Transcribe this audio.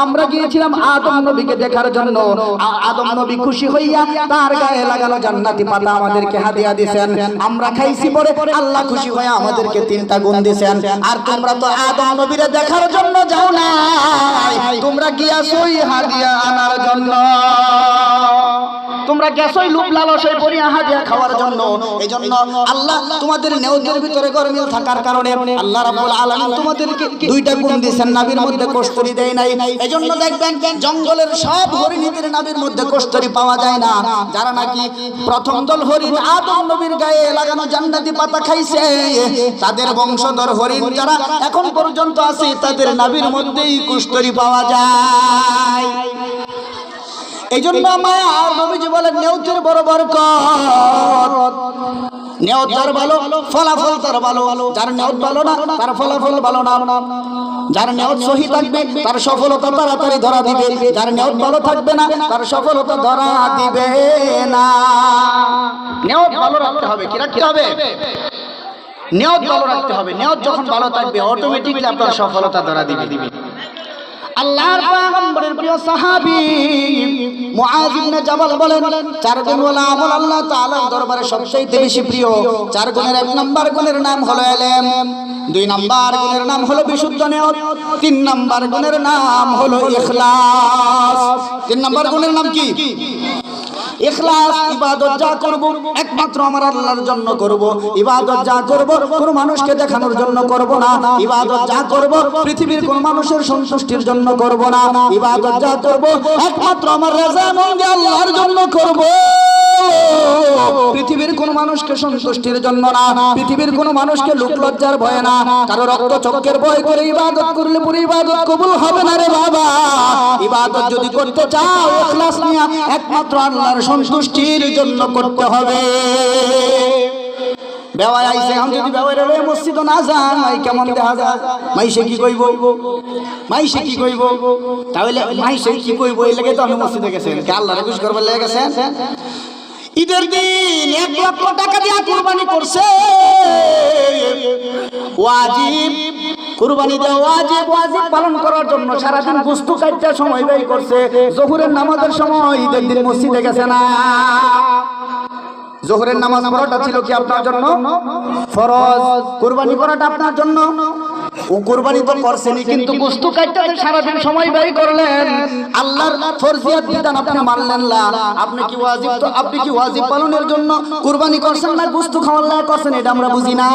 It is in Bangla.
আমরা গিয়েছিলাম আদম নবীকে দেখার জন্য। আদম নবী খুশি হইয়া তার গায়ে লাগানো জান্নাতি পাতা আমাদেরকে হাদিয়া দিবেন। আমরা খাইছি পরে আল্লাহ খুশি হয়ে আমাদেরকে 3টা গুণ দিবেন। আর তোমরা তো আদম নবীরে দেখার জন্য যাও না, তোমরা গিয়াছই হাদিয়া আনার জন্য। তোমরা গেছই লুপ লালসায় পড়িয়া হাদিয়া খাওয়ার জন্য। এজন্য আল্লাহ তোমাদের নেওদের ভিতরে গরমিল থাকার কারণে আল্লাহ রাব্বুল আলামিন তোমাদেরকে 2টা গুণ দিয়েছেন, নাভির মধ্যে কষ্টরি দেয় নাই। এজন্য দেখবেন জঙ্গলের সব হরিণীদের নাভির মধ্যে কষ্টরি পাওয়া যায় না। যারা নাকি প্রথম দল হরিণ আদম নবীর গায়ে লাগানো জান্নাতি পাতা খাইছে, তাদের বংশধর হরিণ যারা এখন পর্যন্ত আছে, তাদের নাভির মধ্যেই কষ্টরি পাওয়া যায়। এই জন্য মায়ার নবীজি বলেন নিয়তের বড় বরকত। নিয়ত যার ভালো ফলাফল তার ভালো, যার নিয়ত ভালো না তার ফলাফল ভালো না। যার নিয়ত সহি থাকবে তার সফলতা তাড়াতাড়ি ধরা দিবে, যার নিয়ত ভালো থাকবে না তার সফলতা ধরা দিবে না। নিয়ত ভালো রাখতে হবে। কি রাখতে হবে? নিয়ত ভালো রাখতে হবে। নিয়ত যখন ভালো থাকবে অটোমেটিক্যালি আপনার সফলতা ধরা দিবে। আল্লাহর পয়গম্বরের প্রিয় সাহাবী মুআয ইবনে জাবাল বলেন, 4 গুণওয়ালা আমল আল্লাহ তাআলার দরবারে সবচেয়ে বেশি প্রিয়। 4 গুণের 1 নাম্বার গুণের নাম হলো ইলম, 2 নাম্বার গুণের নাম হলো বিশুদ্ধ নিয়ত, 3 নাম্বার গুণের নাম হলো ইখলাস। 3 নাম্বার গুণের নাম কি? ইখলাস। ইবাদত যা করব একমাত্র আমার আল্লাহর জন্য করব। ইবাদত যা করব কোনো মানুষকে দেখানোর জন্য করব না। ইবাদত যা করব পৃথিবীর কোন মানুষের সন্তুষ্টির জন্য করব না। ইবাদত যা করব একমাত্র আমার রাজামন্দি আল্লাহর জন্য করব। পৃথিবীর কোন মানুষকে সন্তুষ্টির জন্য না, পৃথিবীর কোন মানুষকে লোক লজ্জার ভয় না, কারো রক্ত চক্কের ভয় করে ইবাদত করলে পুরো ইবাদত কবুল হবে না রে বাবা। ইবাদত যদি করতে চাও ইখলাস নিয়ে একমাত্র আল্লাহর সন্তুষ্টির জন্য করতে হবে। বেওয়াই আইছে, আমি যদি বেওয়াই রে মসজিদ না যান মাই কেমন দেখা যায়, মাইসে কি কইব, মাইসে কি কইব, তাহলে মাইসে কি কইব এই লাগে তো আমি মসজিদে গেছেন, কে আল্লাহরে খুশি করবার লাগে গেছেন। ঈদের দিন 1 লক্ষ টাকা দিয়ে কুরবানি করছে, ওয়াজিব কুরবানি দেওয়া ওয়াজিব, ওয়াজিব পালন করার জন্য সারাদিন গোশত কাটতে সময় ব্যয় করছে। যোহরের নামাজের সময় ঈদের দিন মসজিদে গেছে না। যোহরের নামাজ পড়াটা ছিল কি আপনার জন্য ফরজ, কুরবানি করাটা আপনার জন্য। ও কুরবানি তো করছেনই, কিন্তু গোশত কাটতে সারাদিন সময় ব্যয় করলেন, আল্লাহর ফরজিয়াত বিধান আপনি মানলেন না। আপনি কি ওয়াজিব, তো আপনি কি ওয়াজিব পালনের জন্য কুরবানি করছেন না গোশত খাওয়ার লাগা করছেন? এটা আমরা বুঝি না।